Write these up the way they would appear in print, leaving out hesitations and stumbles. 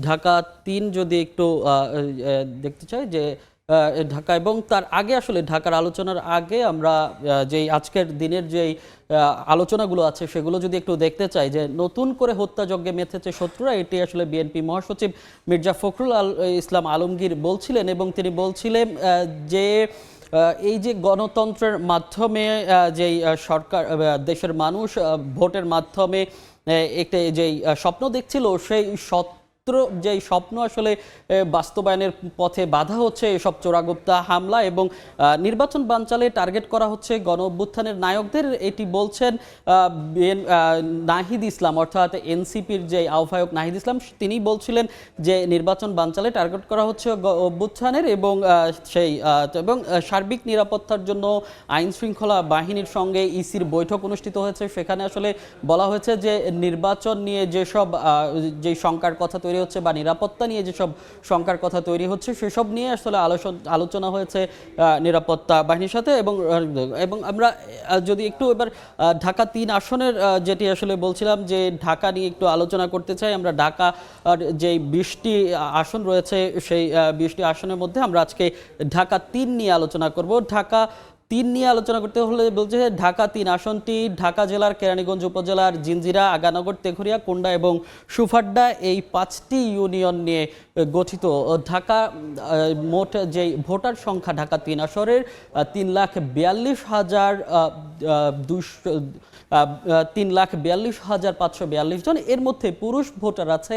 ঢাকা ৩ যদি একটু দেখতে চাই যে ঢাকা এবং তার আগে আসলে ঢাকার আলোচনার আগে আমরা যেই আজকের দিনের যেই আলোচনাগুলো আছে সেগুলো যদি একটু দেখতে চাই যে নতুন করে হত্যাযজ্ঞে মেতেছে শত্রুরা, এটি আসলে বিএনপি মহাসচিব মির্জা ফখরুল ইসলাম আলমগীর বলছিলেন এবং তিনি বলছিলেন যে এই যে গণতন্ত্রের মাধ্যমে যেই সরকার দেশের মানুষ ভোটের মাধ্যমে একটা যেই স্বপ্ন দেখছিল সেই যেই স্বপ্ন আসলে বাস্তবায়নের পথে বাধা হচ্ছে এসব চোরাগুপ্তা হামলা এবং নির্বাচন বানচালে টার্গেট করা হচ্ছে গণ অভ্যুত্থানের নায়কদের। এটি বলছেন নাহিদ ইসলাম, অর্থাৎ এনসিপির যে আহ্বায়ক নাহিদ ইসলাম, তিনি বলছিলেন যে নির্বাচন বানচালে টার্গেট করা হচ্ছে অভ্যুত্থানের এবং সেই এবং সার্বিক নিরাপত্তার জন্য আইন শৃঙ্খলা বাহিনীর সঙ্গে ইসির বৈঠক অনুষ্ঠিত হয়েছে। সেখানে আসলে বলা হয়েছে যে নির্বাচন নিয়ে যেসব যেই শঙ্কার কথা তৈরি হচ্ছে বা নিরাপত্তা নিয়ে যেসব শঙ্কার কথা তৈরি হচ্ছে সেসব নিয়ে আসলে আলোচনা হয়েছে নিরাপত্তা বাহিনীর সাথে এবং আমরা যদি একটু এবার ঢাকা ৩ আসনের যেটি আসলে বলছিলাম যে ঢাকা নিয়ে একটু আলোচনা করতে চাই। আমরা ঢাকা যে 20টি আসন রয়েছে সেই 20টি আসনের মধ্যে আমরা আজকে ঢাকা ৩ নিয়ে আলোচনা করব। ঢাকা ৩ নিয়ে আলোচনা করতে হলে বলছে ঢাকা ৩ আসনটি ঢাকা জেলার কেরানীগঞ্জ উপজেলার জিঞ্জিরা, আগানগর, তেঘরিয়া, কোন্ডা এবং সুফাড্ডা এই 5টি ইউনিয়ন নিয়ে গঠিত। ঢাকা মোট যে ভোটার সংখ্যা ঢাকা ৩ আসনের 3,42,542 জন। এর মধ্যে পুরুষ ভোটার আছে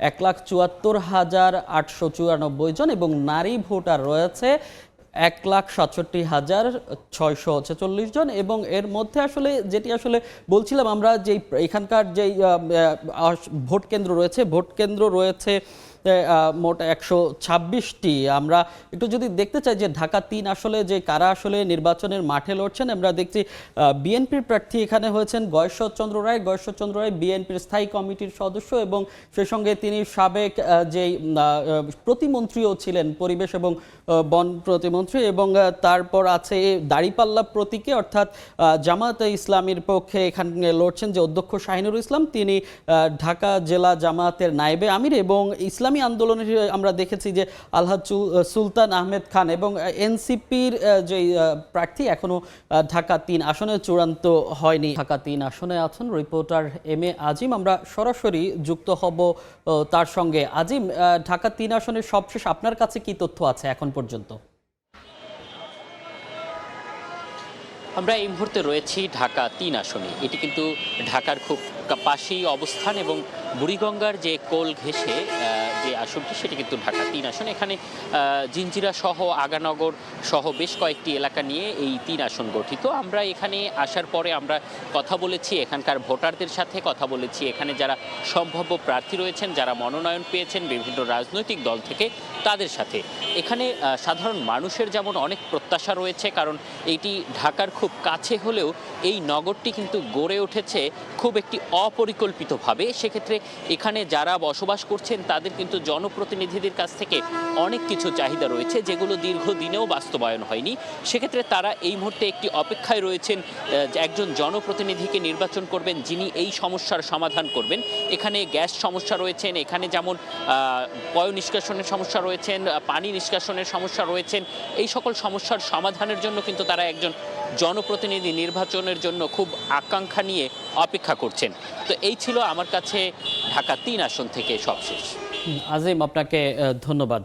1,74,894 জন এবং নারী ভোটার রয়েছে 1,67,646 জন। এবং এর মধ্যে আসলে যেটি আসলে বলছিলাম আমরা যে এখানকার যেই ভোট কেন্দ্র রয়েছে মোট 126টি। আমরা একটু যদি দেখতে চাই যে ঢাকা ৩ আসলে যে কারা আসলে নির্বাচনের মাঠে লড়ছেন, আমরা দেখছি বিএনপির প্রার্থী এখানে হয়েছেন গয়েশ্বরচন্দ্র রায়। গয়েশ্বরচন্দ্র রায় বিএনপির স্থায়ী কমিটির সদস্য এবং সেই সঙ্গে তিনি সাবেক যেই প্রতিমন্ত্রীও ছিলেন, পরিবেশ এবং বন প্রতিমন্ত্রী। এবং তারপর আছে দাঁড়িপাল্লা প্রতীকে অর্থাৎ জামায়াতে ইসলামীর পক্ষে এখানে লড়ছেন যে অধ্যক্ষ শাহিনুর ইসলাম, তিনি ঢাকা জেলা জামায়াতের নায়েবে আমির এবং ইসলামী আন্দোলনের আমরা দেখেছি যে আলহাজ সুলতান আহমেদ খান এবং এনসিপির যে প্রার্থী এখনো ঢাকা ৩ আসনে চূড়ান্ত হয়নি। ঢাকা ৩ আসনে আছেন রিপোর্টার এম এ আজিম, আমরা সরাসরি যুক্ত হব তার সঙ্গে। আজিম, ঢাকা ৩ আসনের সবশেষ আপনার কাছে কি তথ্য আছে এখন পর্যন্ত? আমরা এই মুহূর্তে রয়েছি ঢাকা ৩ আসনে। এটি কিন্তু ঢাকার খুব পাশেই অবস্থান এবং বুড়িগঙ্গার যে কোল ঘেঁষে যে আসনটি সেটি কিন্তু ঢাকা ৩ আসন। এখানে জিঞ্জিরা সহ আগানগর সহ বেশ কয়েকটি এলাকা নিয়ে এই ৩ আসন গঠিত। আমরা এখানে আসার পরে আমরা কথা বলেছি এখানকার ভোটারদের সাথে, কথা বলেছি এখানে যারা সম্ভাব্য প্রার্থী রয়েছেন, যারা মনোনয়ন পেয়েছেন বিভিন্ন রাজনৈতিক দল থেকে, তাদের সাথে। এখানে সাধারণ মানুষের যেমন অনেক প্রত্যাশা রয়েছে, কারণ এইটি ঢাকার খুব কাছে হলেও এই নগরটি কিন্তু গড়ে উঠেছে খুব একটি অপরিকল্পিতভাবে। সেক্ষেত্রে এখানে যারা বসবাস করছেন তাদের কিন্তু জনপ্রতিনিধিদের কাছ থেকে অনেক কিছু চাহিদা রয়েছে যেগুলো দীর্ঘদিনেও বাস্তবায়ন হয়নি। সেক্ষেত্রে তারা এই মুহূর্তে একটি অপেক্ষায় রয়েছেন একজন জনপ্রতিনিধিকে নির্বাচন করবেন যিনি এই সমস্যার সমাধান করবেন। এখানে গ্যাস সমস্যা রয়েছেন, এখানে যেমন পয় নিষ্কাশনের সমস্যা রয়েছেন, পানি নিষ্কাশনের সমস্যা রয়েছেন। এই সকল সমস্যার সমাধানের জন্য কিন্তু তারা একজন জনপ্রতিনিধি নির্বাচনের জন্য খুব আকাঙ্ক্ষা নিয়ে অপেক্ষা করছেন। তো এই ছিল আমার কাছে ঢাকা ৩ আসন থেকে সবশেষ। আজিম, আপনাকে ধন্যবাদ।